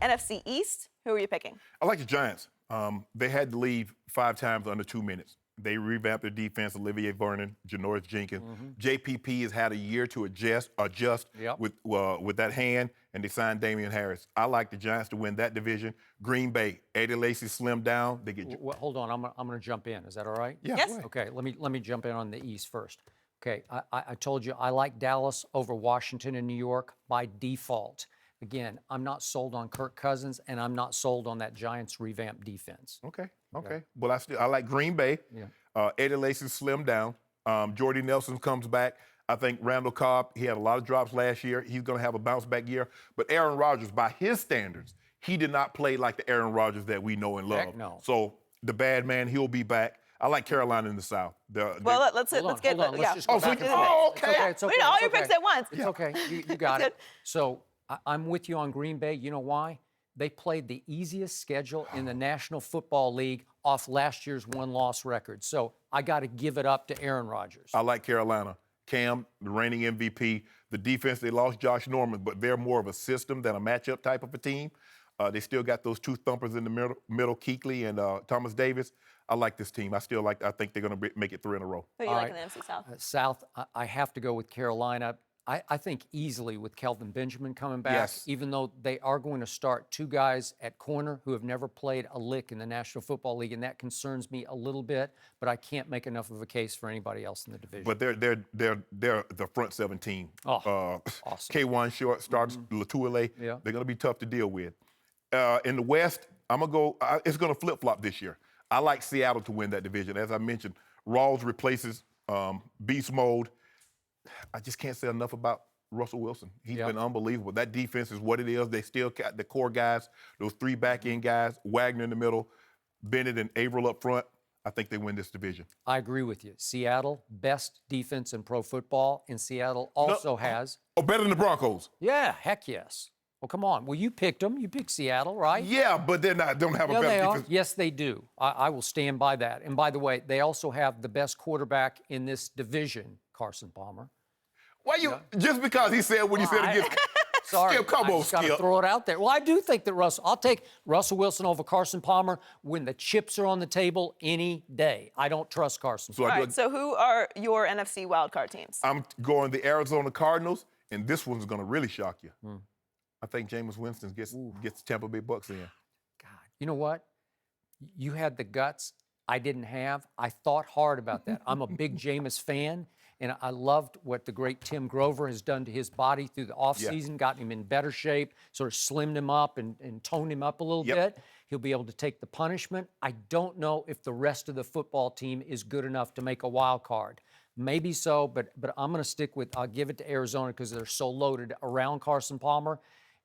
NFC East, who are you picking? I like the Giants. They had to leave 5 times under 2 minutes. They revamped their defense. Olivier Vernon, Janoris Jenkins. JPP has had a year to adjust with that hand, and they signed Damian Harris. I like the Giants to win that division. Green Bay, Eddie Lacy slimmed down. They get. Well, hold on, I'm going to jump in. Is that all right? Yeah. Yes. Okay, let me jump in on the East first. Okay, I told you I like Dallas over Washington and New York by default. Again, I'm not sold on Kirk Cousins, and I'm not sold on that Giants revamped defense. Okay. Well, I like Green Bay. Yeah. Eddie Lacy slimmed down. Jordy Nelson comes back. I think Randall Cobb, he had a lot of drops last year. He's going to have a bounce-back year. But Aaron Rodgers, by his standards, he did not play like the Aaron Rodgers that we know and love. Heck no. So the bad man, he'll be back. I like Carolina in the South. Well, let's get. Let's Yeah. just go back and forth. okay. It's okay. We know all It's your okay. picks at once. It's okay. You got it. So I'm with you on Green Bay. You know why? They played the easiest schedule in the National Football League off last year's one-loss record. So I got to give it up to Aaron Rodgers. I like Carolina. Cam, the reigning MVP. The defense, they lost Josh Norman, but they're more of a system than a matchup type of a team. They still got those two thumpers in the middle, Kuechly and Thomas Davis. I like this team. I think they're going to make it 3 in a row. Who do you like in the NFC South? South, I have to go with Carolina. I think easily with Kelvin Benjamin coming back, Yes. even though they are going to start 2 guys at corner who have never played a lick in the National Football League, and that concerns me a little bit, but I can't make enough of a case for anybody else in the division. But they're the front 7 team. Awesome. K1 short starts Latuile. Yeah. They're going to be tough to deal with. In the West, I'm going to go, it's going to flip-flop this year. I like Seattle to win that division. As I mentioned, Rawls replaces Beast Mode. I just can't say enough about Russell Wilson. He's been unbelievable. That defense is what it is. They still got the core guys, those 3 back-end guys, Wagner in the middle, Bennett and Averill up front. I think they win this division. I agree with you. Seattle, best defense in pro football, and Seattle also has... Oh, better than the Broncos. Yeah, heck yes. Well, come on. Well, you picked them. You picked Seattle, right? Yeah, but they're not. Don't have a better defense. Yes, they do. I will stand by that. And by the way, they also have the best quarterback in this division, Carson Palmer. Why you just because he said what he said against Sorry, Skip, come on, I just got to Skip. throw it out there. Well, I do think that I'll take Russell Wilson over Carson Palmer when the chips are on the table any day. I don't trust Carson. So All right, so who are your NFC wildcard teams? I'm going the Arizona Cardinals, and this one's going to really shock you. I think Jameis Winston gets Tampa Bay Bucks in. God, you know what? You had the guts I didn't have. I thought hard about that. I'm a big Jameis fan, and I loved what the great Tim Grover has done to his body through the offseason, gotten him in better shape, sort of slimmed him up and toned him up a little bit. He'll be able to take the punishment. I don't know if the rest of the football team is good enough to make a wild card. Maybe so, but I'm going to stick with, I'll give it to Arizona because they're so loaded around Carson Palmer.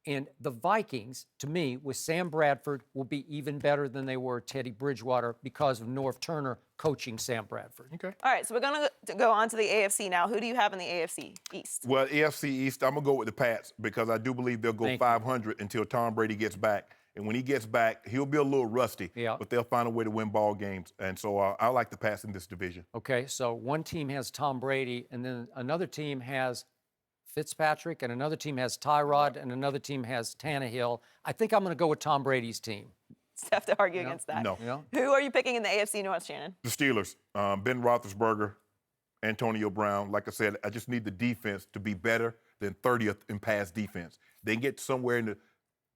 And the Vikings, to me, with Sam Bradford, will be even better than they were Teddy Bridgewater because of Norv Turner coaching Sam Bradford. Okay. All right, so we're going to go on to the AFC now. Who do you have in the AFC East? Well, AFC East, I'm going to go with the Pats because I do believe they'll go 500 until Tom Brady gets back. And when he gets back, he'll be a little rusty, but they'll find a way to win ball games. And so I like the Pats in this division. Okay, so one team has Tom Brady, and then another team has Fitzpatrick, and another team has Tyrod, and another team has Tannehill. I think I'm going to go with Tom Brady's team. Have to argue against that. No. Who are you picking in the AFC North, Shannon? The Steelers, Ben Roethlisberger, Antonio Brown. Like I said, I just need the defense to be better than 30th in pass defense. They get somewhere in the,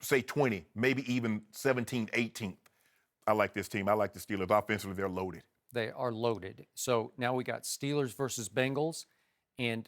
say, 20, maybe even 17, 18th. I like this team. I like the Steelers. Offensively, they're loaded. They are loaded. So now we got Steelers versus Bengals, and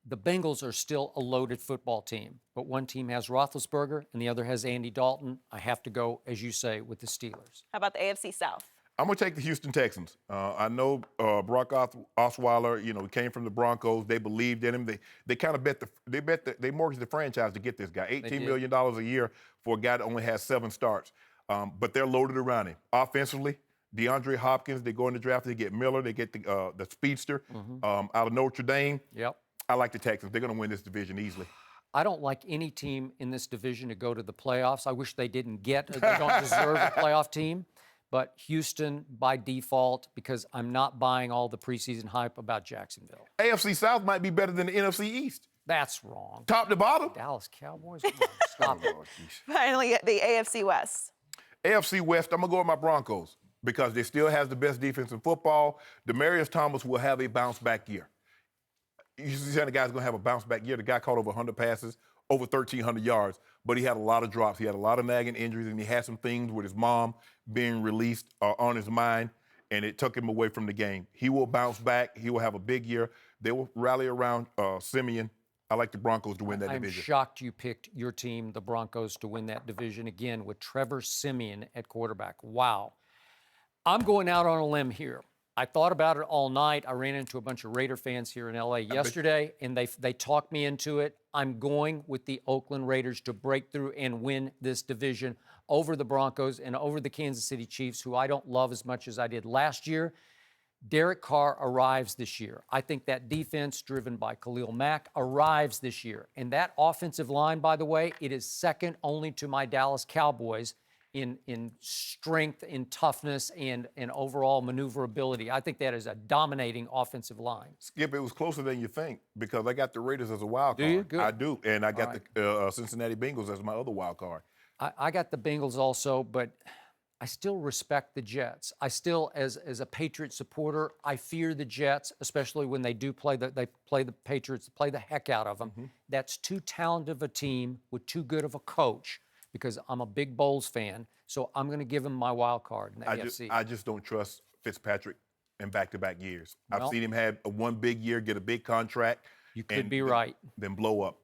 the Bengals are still a loaded football team, but one team has Roethlisberger and the other has Andy Dalton. I have to go, as you say, with the Steelers. How about the AFC South? I'm going to take the Houston Texans. I know Brock Osweiler, he came from the Broncos. They believed in him. They kind of they mortgaged the franchise to get this guy. $18 million a year for a guy that only has 7 starts. But they're loaded around him. Offensively, DeAndre Hopkins, they go in the draft, they get Miller, they get the speedster out of Notre Dame. Yep. I like the Texans. They're going to win this division easily. I don't like any team in this division to go to the playoffs. I wish they didn't they don't deserve a playoff team. But Houston by default, because I'm not buying all the preseason hype about Jacksonville. AFC South might be better than the NFC East. That's wrong. Top to bottom. Dallas Cowboys? Come on, stop it. Oh, geez. Finally, the AFC West. AFC West, I'm going to go with my Broncos because they still has the best defense in football. Demaryius Thomas will have a bounce-back year. You see the guy's going to have a bounce-back year. The guy caught over 100 passes, over 1,300 yards, but he had a lot of drops. He had a lot of nagging injuries, and he had some things with his mom being released on his mind, and it took him away from the game. He will bounce back. He will have a big year. They will rally around Simeon. I like the Broncos to win that I'm division. shocked you picked your team, the Broncos, to win that division again with Trevor Simeon at quarterback. Wow. I'm going out on a limb here. I thought about it all night. I ran into a bunch of Raider fans here in LA yesterday, and they talked me into it. I'm going with the Oakland Raiders to break through and win this division over the Broncos and over the Kansas City Chiefs, who I don't love as much as I did last year. Derek Carr arrives this year. I think that defense, driven by Khalil Mack, arrives this year. And that offensive line, by the way, it is second only to my Dallas Cowboys in strength, in toughness, and overall maneuverability. I think that is a dominating offensive line. Skip, it was closer than you think because I got the Raiders as a wild card. Do you? Good. I do, and I got the Cincinnati Bengals as my other wild card. I got the Bengals also, but I still respect the Jets. I still, as a Patriot supporter, I fear the Jets, especially when they do play the Patriots, play the heck out of them. Mm-hmm. That's too talented of a team with too good of a coach because I'm a big Bowles fan. So I'm going to give him my wild card in the AFC. I just don't trust Fitzpatrick in back-to-back years. Well, I've seen him have one big year, get a big contract. You could be right. Then blow up.